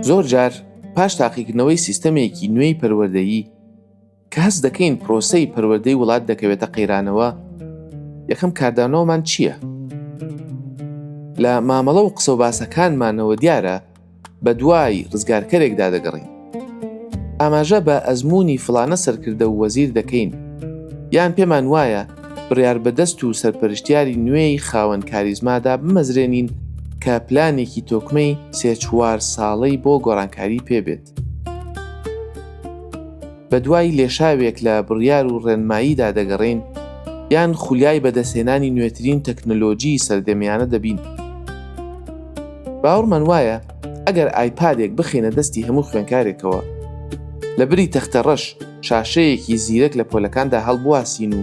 زۆر جار پاش تاقیکردنەوەی سیستەمێکی نوێی پەروەردەیی کە هەست دەکەین پرۆسەی پەروەردەی وڵات دەکەوێتە قەیرانەوە، یەکەم کاردانەوەمان چییە؟ لە مامەڵە و قسە و باسەکانمانەوە دیارە بە دوای ڕزگارکەرێکدا دەگەڕین. ئاماژە بە ئەزموونی فڵانە سەرکردە و وەزیر دەکەین، یان پێمان وایە بڕیار بەدەست و سەرپەرشتیاری نوێی خاوەن کاریزمادا بمەزرێنین کە پلانێکی تۆکمەی 3-4 ساڵەی بۆ گۆڕانکاری پێبێت. بە دوای لێشاوێک لە بڕیار و ڕێنماییدا دەگەڕین، یان خولیای بەدەستهێنانی نوێترین تەکنۆلۆژی سەردەمیانە دەبین. باوەڕمان وایە ئەگەر ئایپادێک بخینە دەستی هەموو خوێنکارێکەوە، لە بری تەختەڕەش شاشەیەکی زیرەک لە پۆلەکاندا هەڵبواسین و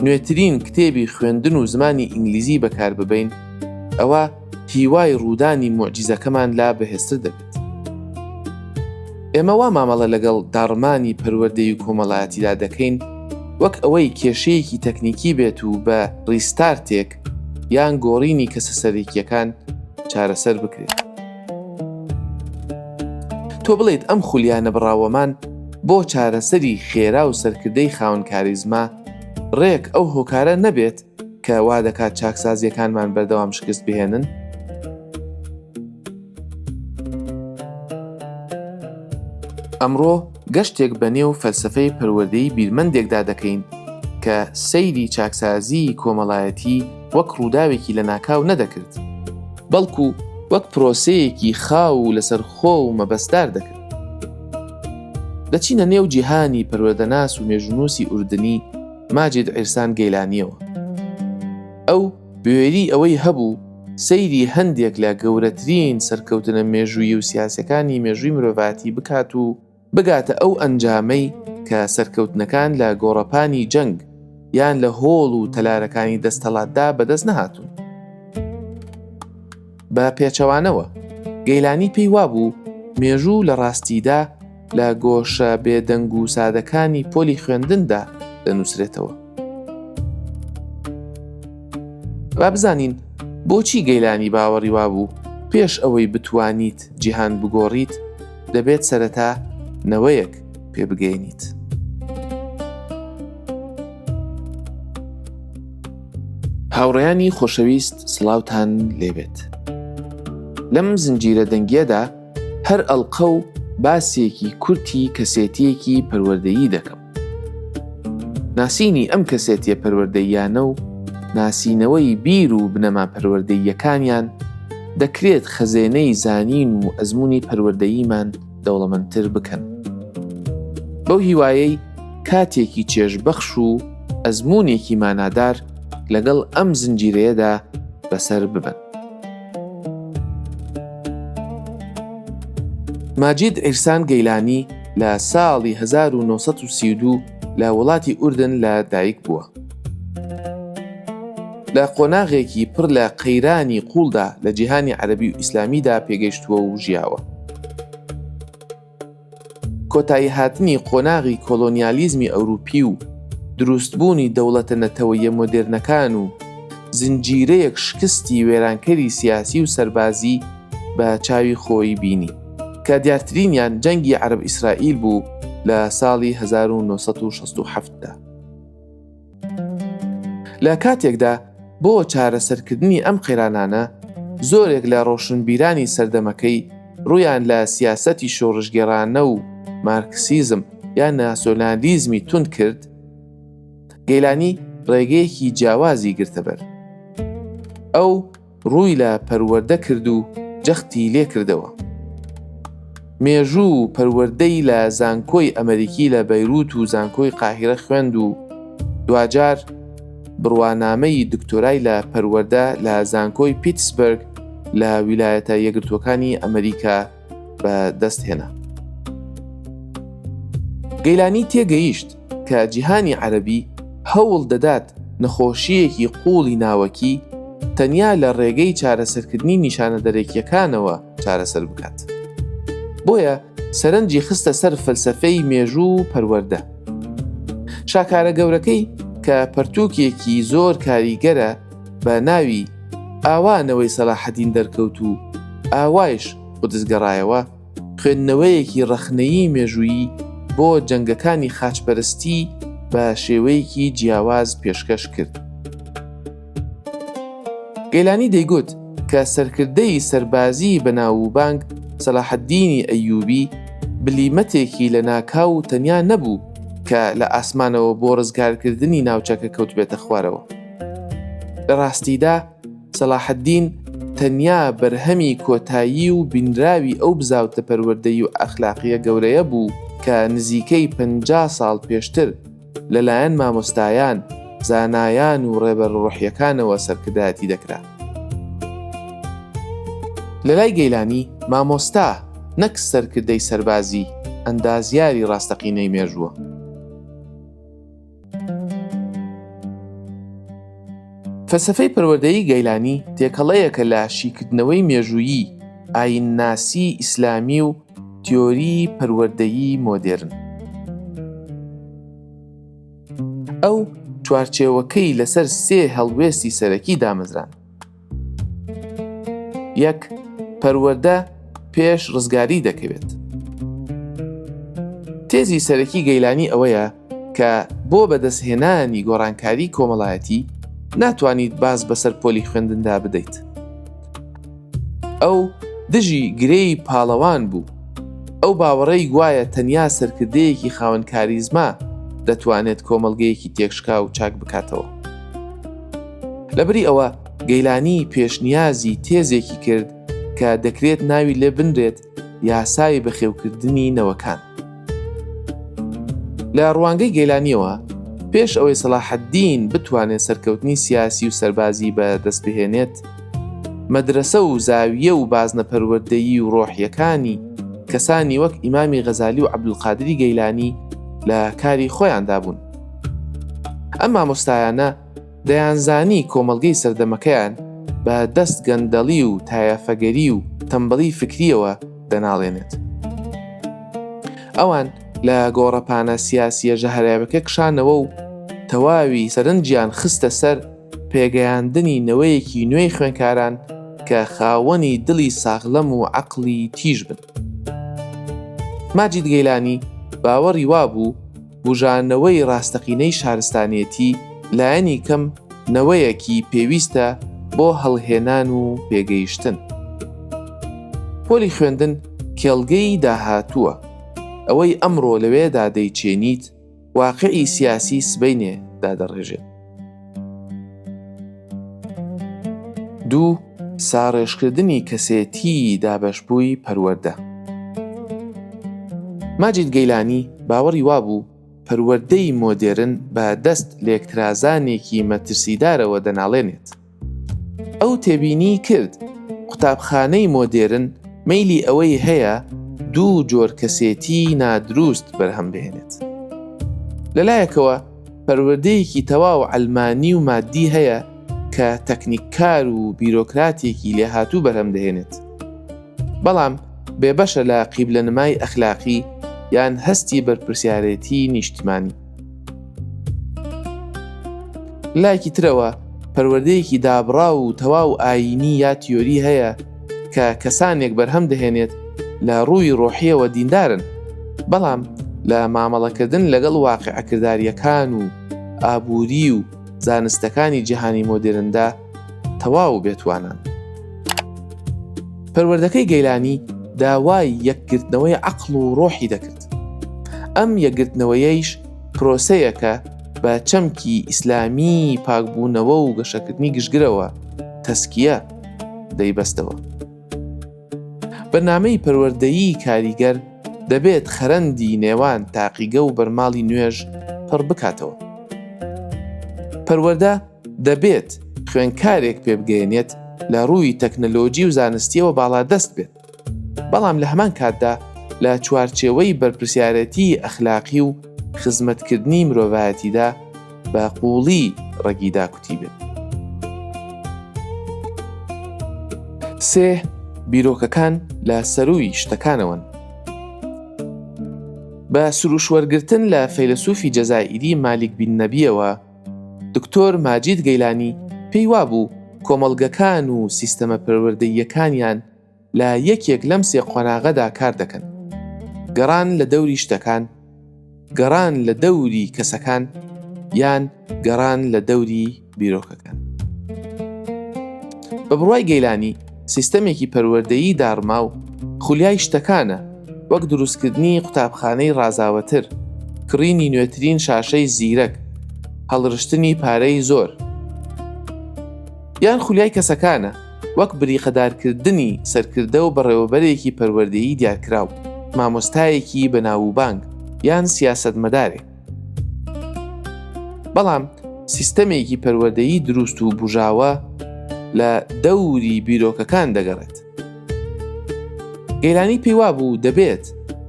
نوێترین کتێبی خوێندن و زمانی ئینگلیزی بەکار ببەین، ئەوە هیوای ڕوودانی موعجیزەکەمان لا بەهێزتر دەبێت. ئێمە وا مامەڵە لەگەڵ داڕمانی پەروەردەی و کۆمەڵایەتیدا دەکەین وەک ئەوەی کێشەیەکی تەکنیکی بێت و بە ڕیستارتێک یان گۆڕینی کەسە سەرێکیەکان چارەسەر بکرێت. تۆ بڵێیت ئەم خولیانە بڕاوەمان بۆ چارەسەری خێرا و سەرکردەی خاوەن کاریزما ڕێک ئەو هۆکارە نەبێت کە وا دەکات چاکسازیەکانمان بەردەوام شکست بهێنن؟ ئەمڕۆ گەشتێک بە نێو فەلسەفەی پەروەردەیی بیرمەندێکدا دەکەین کە سەیری چاکسازی کۆمەڵایەتی وەک ڕووداوێکی لە ناکاو نەدەکرد، بەڵکو وەک پرۆسەیەکی خاو و لەسەر خۆ و مەبەستدار دەکرد. دەچینە نێو جیهانی پەروەردەناس و مێژونووسی ئوردنی ماجید عیرسان گەیلانیەوە. ئەو بوێری ئەوەی هەبوو سەیری هەندێک لە گەورەترین سەرکەوتنە مێژووی و سیاسەکانی مێژووی مرۆڤاتی بکات و بگاتە ئەو ئەنجامەی کە سەرکەوتنەکان لە گۆڕەپانی جەنگ یان لە هۆڵ و تەلارەکانی دەستەڵاتدا بەدەست نەهاتوون. بە پێچەوانەوە گەیلانی پێی وابوو مێژوو لە ڕاستیدا لە گۆشە بێدەنگ و سادەکانی پۆلی خوێندندا دەنووسرێتەوە. با بزانین بۆچی گەیلانی باوەڕی وابوو پێش ئەوەی بتوانیت جیهان بگۆڕیت دەبێت سەرەتا نەوەیەک پێبگەێنیت. هاوڕێیانی خۆشەویست، سڵاوتان لێبێت. لەم زنجیرە دەنگیەدا هەر ئەڵقە و باسێکی کورتی کەسێتیەکی پەروەردەیی دەکەم. ناسینی ئەم کەسێتیە پەروەردەییانە و ناسینەوەی بیر و بنەما پەروەردەییەکانیان دەکرێت خەزێنەی زانین و ئەزموونی پەروەردەییمان دەوڵەمەندتر بکەن. بەو هیوایەی کاتێکی چێژبەخش و ئەزموونێکی مانادار لەگەڵ ئەم زنجیرەیەدا بەسەر ببن. ماجید عیرسان گەیلانی لە ساڵی 1932 لە وڵاتی ئوردن لە دایک بووە. لە قۆناغێکی پڕ لە قەیرانی قوڵدا لە جیهانی عەرەبی و ئیسلامیدا پێگەیشتووە و ژیاوە. کۆتایی هاتنی قۆناغی کۆلۆنیالیزمی ئەوروپی و دروستبوونی دەوڵەتە نەتەوەیە مۆدێرنەکان و زنجیرەیەک شکستی وێرانکەری سیاسی و سەربازی بە چاوی خۆی بینی کە دیارترینیان جەنگی عەرەب ئیسرائیل بوو لە ساڵی 1967دا. لە کاتێکدا بۆ چارەسەرکردنی ئەم قەیرانانە زۆرێک لە ڕۆشنبیرانی سەردەمەکەی ڕوویان لە سیاسەتی شۆڕژگێڕانە و مارکسیزم یان ناسیۆنالیزمی تند کرد، گەیلانی ڕێگەیەکی جیاوازی گرتەبەر. ئەو ڕووی لە پەروەردە کرد و جەختی لێ کردەوە. مێژوو پەروەردەی لە زانکۆی ئەمریکی لە بەیروت و زانکۆی قاهیرە خوێند و دوجار بڕوانامەی دکتۆرای لە پەروەردە لە زانکۆی پیتسبرگ لە ویلایەتە یەکگرتووەکانی ئەمریکا بە دەستهێنا. گەیلانی تێگەیشت کە جیهانی عەرەبی هەوڵ دەدات نەخۆشیەکی قوڵی ناوەکی تەنیا لە ڕێگەی چارەسەرکردنی نیشانە دەرێکیەکانەوە چارەسەر بکات. بۆیە سەرنجی خستە سەر فەلسەفەی مێژوو و پەروەردە. شاکارە گەورەکەی کە پەرتووکێکی زۆر کاریگەرە بە ناوی ئاوانەوەی سەلاحەدین دەرکەوت و ئاوایش قودس گەڕایەوە خوێندنەوەیەکی ڕەخنەیی مێژوویی بۆ جەنگەکانی خاچپەرستی بە شێوەیەکی جیاواز پێشکەش کرد. گەیلانی دەیگوت کە سەرکردەی سەربازی بەناوبانگ سەلاحەددینی ئەیوبی بلیمەتێکی لە ناکاو تەنیا نەبوو کە لە ئاسمانەوە بۆ ڕزگارکردنی ناوچەکە کەوت بێتە خوارەوە. لە ڕاستیدا سەلاحەددین تەنیا بەرهەمی کۆتایی و بینراوی ئەو بزاوتە پەروەردەی و ئەخلاقیە گەورەیە بوو کە نزیکەی 50 ساڵ پێشتر لەلایەن مامۆستایان، زانایان و ڕێبەرڕوحیەکانەوە سەرکردایەتی دەکرا. لە لای گەیلانی مامۆستا نەک سەرکردەی سەربازی ئەندازیاری ڕاستەقینەی مێژووە. فەلسەفەی پەروەردەیی گەیلانی تێکەڵەیەکە لە شیکردنەوەی مێژوویی، ئاینناسی ئیسلامی و تیۆری پەروەردەیی مۆدێرن. ئەو چوارچێوەکەی لەسەر 3 هەڵوێستی سەرەکی دامەزران. 1. پەروەردە پێش ڕزگاری دەکەوێت. تێزی سەرەکی گەیلانی ئەوەیە کە بۆ بەدەستهێنانی گۆڕانکاری کۆمەڵایەتی ناتوانیت باز بەسەر پۆلی خوێندندا بدەیت. ئەو دژی گرەی پاڵەوان بوو. ئەو باوەڕەی گوایە تەنیا سەرکردەیەکی خاوەن کاریزما دەتوانێت کۆمەڵگەیەکی تێکشکا و چاک بکاتەوە. لەبەری ئەوە گەیلانی پێشنیازی تێزێکی کرد کە دەکرێت ناوی لێ بنرێت یاسای بەخێوکردنی نەوەکان. لە ڕوانگەی گەیلانیەوە پێش ئەوەی سەلاحەددین بتوانێت سەرکەوتنی سیاسی و سەربازی بە دەست بهێنێت، مەدرسە و زاویە و بازنە پەروەردەیی و ڕۆحیەکانی کەسانی وەک ئیمامی غەزالی و عەبدولقادری گەیلانی لە کاری خۆیاندا بوون. ئەم مامۆستایانە دەیانزانی کۆمەڵگەی سەردەمەکەیان بە دەست گەندەڵی و تایەفەگەری و تەمبەڵی فکریەوە دەناڵێنێت. ئەوان لە گۆڕەپانە سیاسیە ژەهراوەکە کشانەوە و تەواوی سەرنجیان خستە سەر پێگەیاندنی نەوەیەکی نوێی خوێنکاران کە خاوەنی دڵی ساغلەم و عەقڵی تیژ بن. ماجید گەیلانی باوەڕی وابوو بژانەوەی ڕاستەقینەی شارستانیەتی لایەنی کەم نەوەیەکی پێویستە بۆ هەڵهێنان و پێگەیشتن. پۆلی خوێندن کێڵگەی داهاتووە. ئەوەی ئەمڕۆ لەوێدا دەیچێنیت واقعی سیاسی سبەینێ دادەڕێژێت. 2. ساڕێژکردنی کەسێتی دابەشبووی پەروەردە. ماجید گەیلانی باوەڕی وابوو پەروەردەی مۆدێرن بە دەست لێکترازانێکی مەترسیدارەوە دەناڵێنێت. ئەو تێبینی کرد قوتابخانەی مۆدێرن مەیلی ئەوەی هەیە 2 جۆر کەسێتی نادروست بەرهەم بهێنێت. لەلایەکەوە پەروەردەیەکی تەواو عەلمانی و مادی هەیە کە تەکنیککار و بیرۆکراتێکی لێهاتوو بەرهەم دەهێنێت، بەڵام بێبەشە لە قیبلەنمای ئەخلاقی یان هەستی بەرپرسیارەتی نیشتیمانی. لایەکی ترەوە پەروەردەیەکی دابڕا و تەواو ئاینی یا تیۆری هەیە کە کەسانێک بەرهەم دەهێنێت لە ڕووی ڕۆحیەوە دیندارن، بەڵام لە مامەڵەکردن لەگەڵ واقعەکرداریەکان و ئابووری و زانستەکانی جیهانی مۆدێرندا تەواو بێتوانن. پەروەردەکەی گەیلانی داوای یەکگرتنەوەی عەقڵ و ڕۆحی دەکرد. ئەم یەکگرتنەوەیەش پرۆسەیەکە بە چەمکی ئیسلامی پاکبوونەوە و گەشەکردنی گشتگرەوە تەسکیە دەیبەستەوە. بەرنامەی پەروەردەیی کاریگەر دەبێت خەرەندی نێوان تاقیگە و بەرماڵی نوێژ پڕ بکاتەوە. پەروەردە دەبێت خوێنکارێک پێبگەێنێت لە ڕووی تەکنەلۆجی و زانستیەوە باڵا دەست بێت، بەڵام لە هەمان کاتدا لە چوارچێوەی بەرپرسیارەتی ئەخلاقی و خزمەتکردنی مرۆڤایەتیدا بە قوڵی ڕەگیدا کوتی بێت. 3. بیرۆکەکان لە سەرووی شتەکانەوەن. بە سروشوەرگرتن لە فەیلسوفی جەزائیری مالیک بین نەبیەوە، دکتۆر ماجید گەیلانی پێی وابوو کۆمەڵگەکان و سیستەمە پەروەردەییەکانیان لە یەکێک لەم 3 قۆناغەدا کار دەکەن. گەڕان لە دەوری شتەکان، گەڕان لە دەوری کەسەکان یان گەڕان لە دەوری بیرۆکەکان. بە بڕوای گەیلانی سیستەمێکی پەروەردەیی داڕما و خولیای شتەکانە، وەک دروستکردنی قوتابخانەی ڕازاوەتر، کڕینی نوێترین شاشەی زیرەک، هەڵڕشتنی پارەی زۆر، یان خولیای کەسەکانە، وەک بریقەدارکردنی سەرکردە و بەڕێوەبەرێکی پەروەردەیی دیارکراو، مامۆستایەکی بەناوبانگ یان سیاسەتمەدارێک. بەڵام سیستەمێکی پەروەردەیی دروست و بژاوە لە دەوری بیرۆکەکان دەگەڕێت. گەیلانی پێی وابوو دەبێت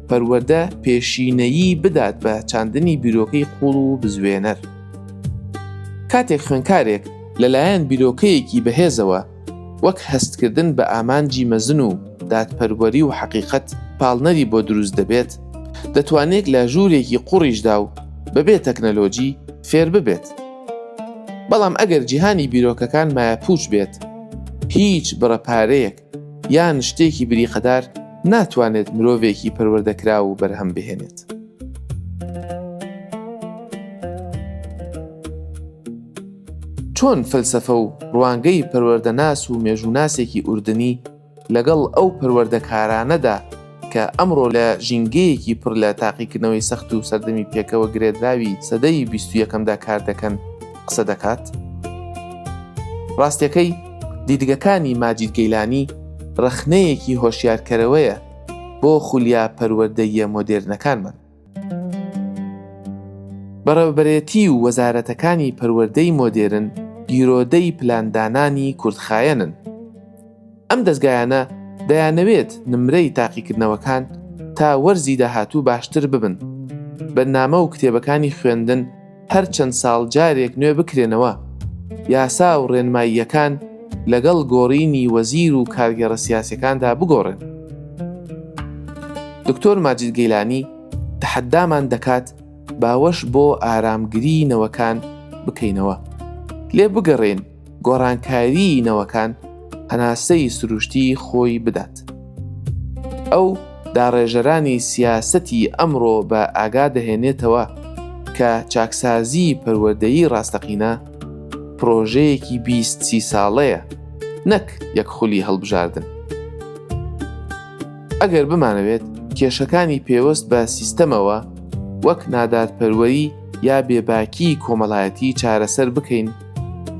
پەروەردە پێشینەیی بدات بە چاندنی بیرۆکەی قوڵ و بزوێنەر. کاتێک خوێنکارێک لەلایەن بیرۆکەیەکی بەهێزەوە وەک هەستکردن بە ئامانجی مەزن و دادپەروەری و حەقیقەت پاڵنەری بۆ دروست دەبێت، دەتوانێت لە ژوورێکی قوڕیشدا و بەبێ تەکنەلۆجی فێر ببێت. بەڵام ئەگەر جیهانی بیرۆکەکان مایەپووچ بێت، هیچ بڕەپارەیەک یان شتێکی بریقەدار ناتوانێت مرۆڤێکی پەروەردەکرا و بەرهەم بهێنێت. چۆن فەلسەفە و ڕوانگەی پەروەردەناس و مێژووناسێکی ئوردنی لەگەڵ ئەو پەروەردەکارانەدا کە ئەمڕۆ لە ژینگەیەکی پڕ لە تاقیکردنەوەی سەخت و سەردەمی پێکەوە گرێدراوی سەدەی 21دا کار دەکەن قسە دەکات؟ ڕاستیەکەی دیدگەکانی ماجید گەیلانی ڕخنەیەکی هۆشیارکەرەوەیە بۆ خولیا پەروەردەییە مۆدێرنەکانمان. بەڕێوەبەرێتی و وەزارەتەکانی پەروەردەی مۆدێرن گیرۆدەی پلاندانانی کوردخایەنن. ئەم دەستگایانە دەیانەوێت نمرەی تاقیکردنەوەکان تا وەرزی داهاتوو باشتر ببن، بەرنامە و کتێبەکانی خوێندن هەر چەند ساڵ جارێک نوێ بکرێنەوە، یاسا و ڕێنماییەکان لەگەڵ گۆڕینی وەزیر و کارگەڕە سیاسیەکاندا بگۆڕن. دکتۆر ماجید گەیلانی تەحەدامان دەکات باوەش بۆ ئارامگری نەوەکان بکەینەوە، لێ بگەڕێن گۆڕانکاری نەوەکان هەناسەی سروشتی خۆی بدات. ئەو داڕێژەرانی سیاسەتی ئەمڕۆ بە ئاگا دەهێنێتەوە کە چاکسازی پەروەردەیی ڕاستەقینە پرۆژەیەکی 20-30 ساڵەیە، نەک یەک خولی هەڵبژاردن. ئەگەر بمانەوێت کێشەکانی پێوەست بە سیستەمەوە وەک نادادپەروەری یا بێباکی کۆمەڵایەتی چارەسەر بکەین،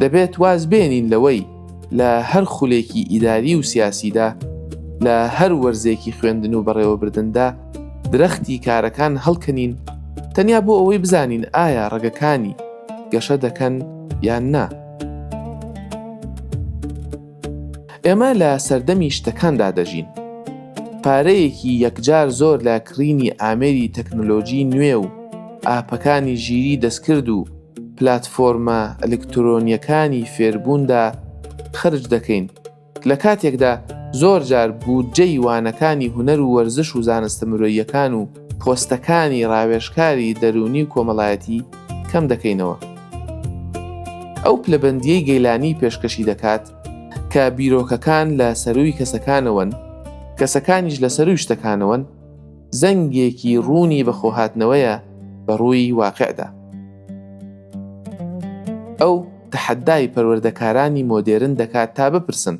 دەبێت واز بێنین لەوەی لە هەر خولێکی ئیداری و سیاسیدا، لە هەر وەرزێکی خوێندن و بەڕێوەبردندا درەختی کارەکان هەڵکەنین، تەنیا بۆ ئەوەی بزانین ئایا ڕێگەکانی گەشە دەکەن یان نا. ئێمە لە سەردەمی شتەکاندا دەژین. پارەیەکی یەکجار زۆر لە کڕینی ئامێری تەکنۆلۆژی نوێ و ئاپەکانی ژیری دەستکرد و پلاتفۆرمە ئەلکترۆنیەکانی فێربووندا خرج دەکەین، لە کاتێکدا زۆر جار بودجەی وانەکانی هونەر و وەرزش و زانستە مرۆییەکان و پۆستەکانی ڕاوێژکاری دەرونی و کۆمەڵایەتی کەم دەکەینەوە. ئەو پلەبەندیەی گەیلانی پێشکەشی دەکات کە بیرۆکەکان لە سەرووی کەسەکانەوەن، کەسەکانیش لە سەرووی شتەکانەوەن، زەنگێکی ڕوونی بەخۆهاتنەوەیە بە ڕووی واقعدا. ئەو تەحەدای پەروەردەکارانی مۆدێرن دەکات تا بپرسن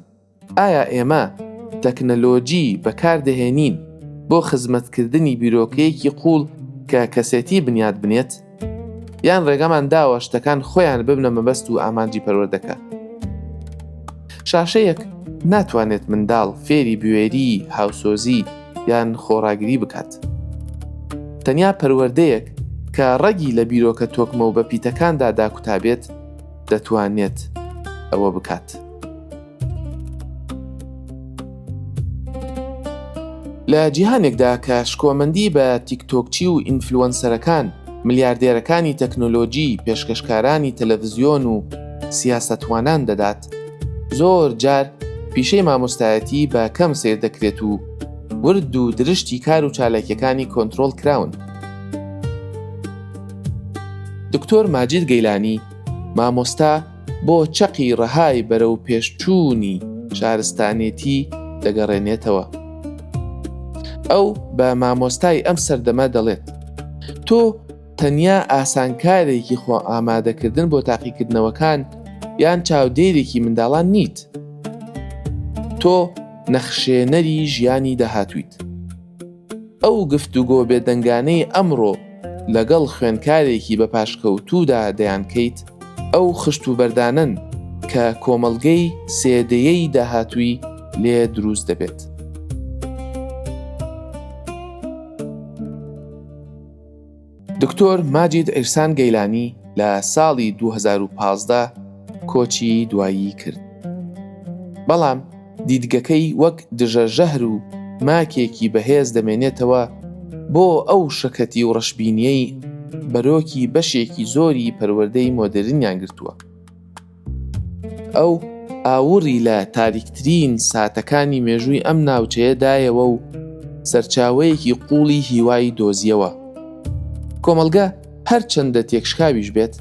ئایا ئێمە تەکنەلۆجی بەکاردەهێنین بۆ خزمەتکردنی بیرۆکەیەکی قوڵ کە کەسێتی بنیاد بنێت، یان ڕێگەمان داوە شتەکان خۆیان ببنە مەبەست و ئامانجی پەروەردەکە. شاشەیەک ناتوانێت منداڵ فێری بوێری، هاوسۆزی یان خۆڕاگری بکات. تەنیا پەروەردەیەک کە ڕەگی لە بیرۆکە تۆکمە و بە پیتەکاندا داکوتابێت دەتوانێت ئەوە بکات. لە جیهانێکدا کە شکۆمەندی بە تیکتۆکچی و ئینفلوەنسەرەکان، ملیاردێرەکانی تەکنۆلۆژی، پێشکەشکارانی تەلەڤیزیۆن و سیاسەتوانان دەدات، زۆر جار پیشەی مامۆستایەتی بە کەم سیر دەکرێت و ورد و درشتی کار و چالاکیەکانی کۆنتڕۆڵ کراون. دکتۆر ماجید گەیلانی مامۆستا بۆ چەقی ڕەهای بەرەو پێشچوونی شارستانێتی دەگەڕێنێتەوە. ئەو بە مامۆستای ئەم سەردەمە دەڵێت: تۆ تەنیا ئاسانکارێکی خۆ ئامادەکردن بۆ تاقیکردنەوەکان یان چاودێرێکی منداڵان نیت. تۆ نەخشێنەری ژیانی داهاتوویت. ئەو گفتوگۆ بێدەنگانەی ئەمڕۆ لەگەڵ خوێندکارێکی بە پاشکەوتوودا دەیانکەیت، ئەو خشت و بەردانن کە کۆمەڵگەی سێدەیەی داهاتووی لێ دروست دەبێت. دکتۆر ماجید ئیرسان گەیلانی لە ساڵی 2015 کۆچی دوایی کرد. بەڵام دیدگەکەی وەک دژە ژەهر و ماکێکی بەهێز دەمێنێتەوە بۆ ئەو شەکەتی و ڕەشبینیەی بەرۆکی بەشێکی زۆری پەروەردەی مۆدرنیان گرتووە. ئەو ئاوڕی لە تاریکترین ساتەکانی مێژووی ئەم ناوچەیەدایەوە و سەرچاوەیەکی قوڵی هیوای دۆزیەوە. کۆمەلگە هەرچەندە تێکشکاویش بێت،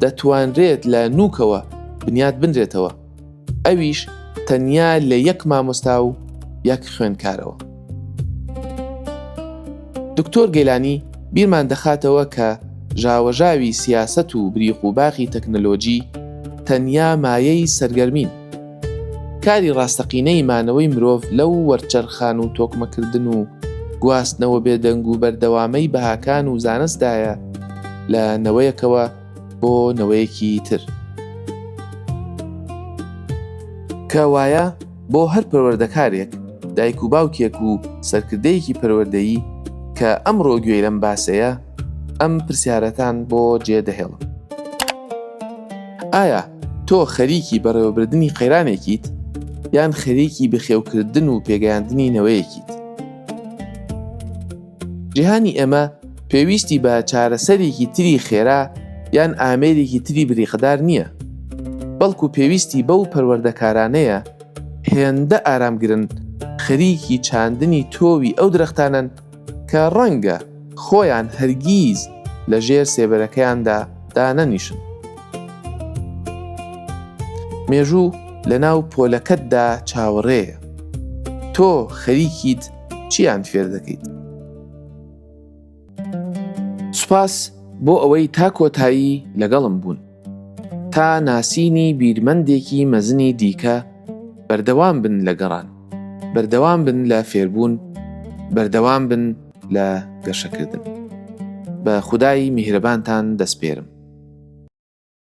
دەتوانرێت لە نووکەوە بنیاد بنرێتەوە، ئەویش تەنیا لە یەک مامۆستا و یەک خوێندکارەوە. دکتۆر گەیلانی بیرمان دەخاتەوە کە ژاوەژاوی سیاسەت و بریقوباقی تەکنەلۆجی تەنیا مایەی سەرگەرمین. کاری ڕاستەقینەی مانەوەی مرۆڤ لەو وەرچەرخان و تۆکمەکردن و گواستنەوە بێدەنگ و بەردەوامەی بەهاکان و زانستدایە لە نەوەیەکەوە بۆ نەوەیەکی تر. کە وایە بۆ هەر پەروەردەکارێک، دایک و باوکێک و سەرکردەیەکی پەروەردەیی کە ئەمڕۆ گوێی لەم باسەیە، ئەم پرسیارەتان بۆ جێدەهێڵم. ئایا تۆ خەریکی بەڕێوەبردننی قەیرانێکیت یان خەریکی بەخێوکردن و پێگەیاندنی نەوەیەکیت؟ جیهانی ئێمە پێویستی بە چارەسەرێکی تری خێرا یان ئامێرێکی تری بریقەدار نییە، بەڵکو پێویستی بەو پەروەردەکارانەیە هێندە ئارامگرن خەریکی چاندنی تۆوی ئەو درەختانن کە ڕەنگە خۆیان هەرگیز لە ژێر سێبەرەکەیاندا دانەنیشن. مێژوو لە ناو پۆلەکەتدا چاوەڕێیە. تۆ خەریکیت چیان فێر دەکەیت؟ سوپاس بۆ ئەوەی تا کۆتایی لەگەڵم بوون. تا ناسینی بیرمەندێکی مەزنی دیکە بەردەوام بن لە گەڕان، بەردەوام بن لە فێربوون، بەردەوام بن لە گەشەکردن. بە خودای میهرەبانتان دەسپێرم.